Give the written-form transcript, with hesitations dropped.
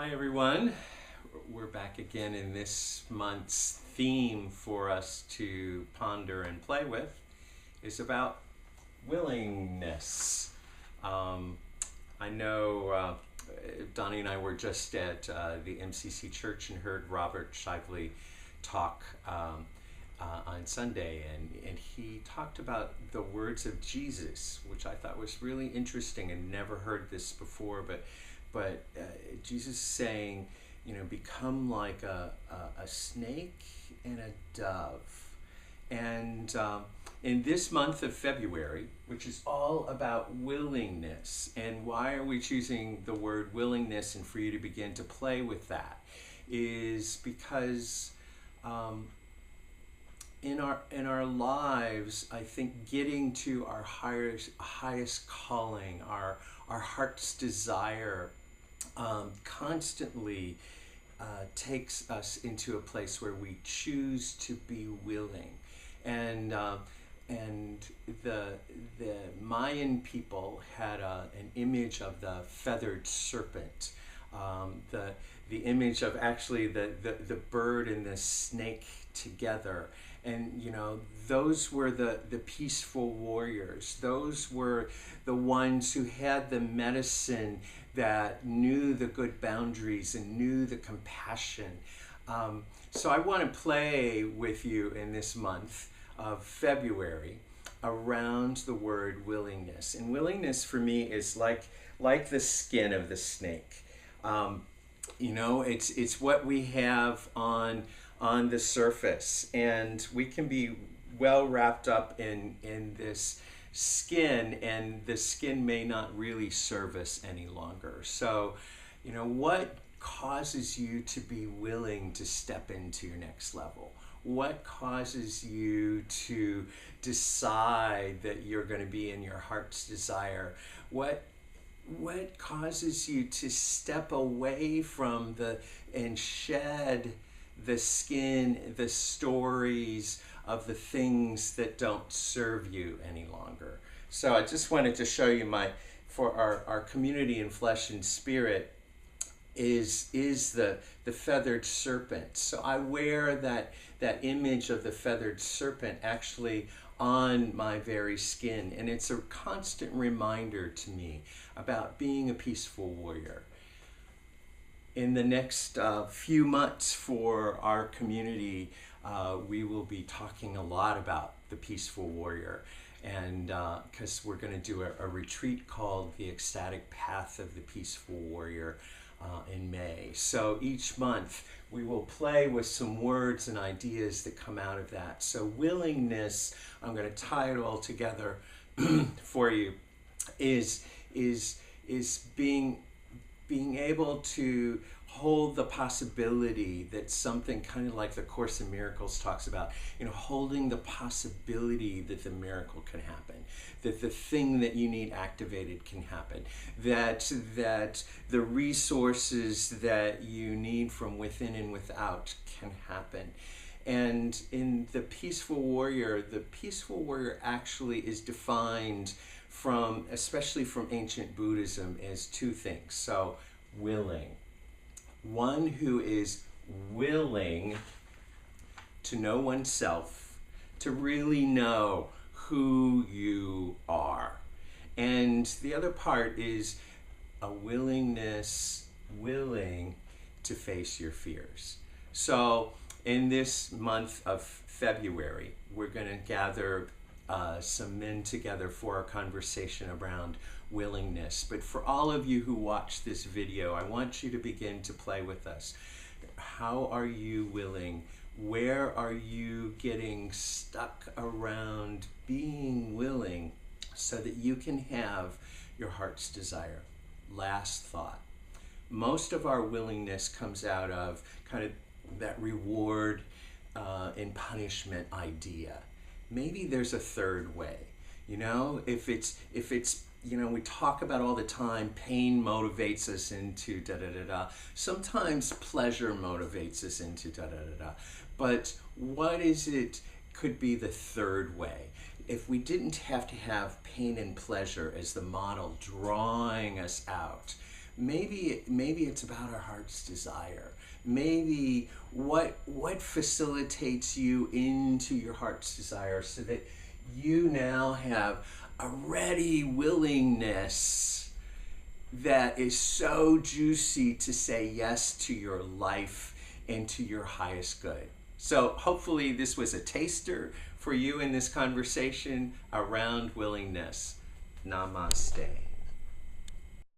Hi everyone. We're back again in this month's theme for us to ponder and play with is about willingness. I know Donnie and I were just at the MCC Church and heard Robert Shively talk on Sunday, and he talked about the words of Jesus, which I thought was really interesting and never heard this before, but Jesus saying, become like a snake and a dove. And in this month of February, which is all about willingness, and why are we choosing the word willingness and for you to begin to play with that, is because in our lives, I think getting to our highest calling, our heart's desire, constantly takes us into a place where we choose to be willing. And the Mayan people had an image of the feathered serpent, the image of actually the bird and the snake together. And those were the peaceful warriors. Those were the ones who had the medicine, that knew the good boundaries and knew the compassion. So I want to play with you in this month of February around the word willingness. And willingness for me is like the skin of the snake. It's what we have on the surface, and we can be well wrapped up in this skin, and the skin may not really serve us any longer. So, what causes you to be willing to step into your next level? What causes you to decide that you're going to be in your heart's desire? What causes you to step away from and shed the skin, the stories of the things that don't serve you any longer? So I just wanted to show you for our community in flesh and spirit is the feathered serpent. So I wear that image of the feathered serpent actually on my very skin, and it's a constant reminder to me about being a peaceful warrior. In the next few months for our community, we will be talking a lot about the peaceful warrior, and because we're going to do a retreat called the Ecstatic Path of the Peaceful Warrior in May. So each month we will play with some words and ideas that come out of that. So willingness, I'm going to tie it all together for you, is being able to hold the possibility that something kind of like the Course in Miracles talks about, holding the possibility that the miracle can happen, that the thing that you need activated can happen, that the resources that you need from within and without can happen. And in the peaceful warrior actually is defined especially from ancient Buddhism, as two things. So willing. One who is willing to know oneself, to really know who you are. And the other part is a willing to face your fears. So in this month of February, we're going to gather some men together for a conversation around willingness. But for all of you who watch this video, I want you to begin to play with us. How are you willing? Where are you getting stuck around being willing so that you can have your heart's desire? Last thought. Most of our willingness comes out of kind of that reward and punishment idea. Maybe there's a third way. If it's we talk about all the time, pain motivates us into da-da-da-da. Sometimes pleasure motivates us into da-da-da-da. But what is it could be the third way? If we didn't have to have pain and pleasure as the model drawing us out, maybe it's about our heart's desire. Maybe what facilitates you into your heart's desire, so that you now have a ready willingness that is so juicy to say yes to your life and to your highest good. So hopefully this was a taster for you in this conversation around willingness. Namaste.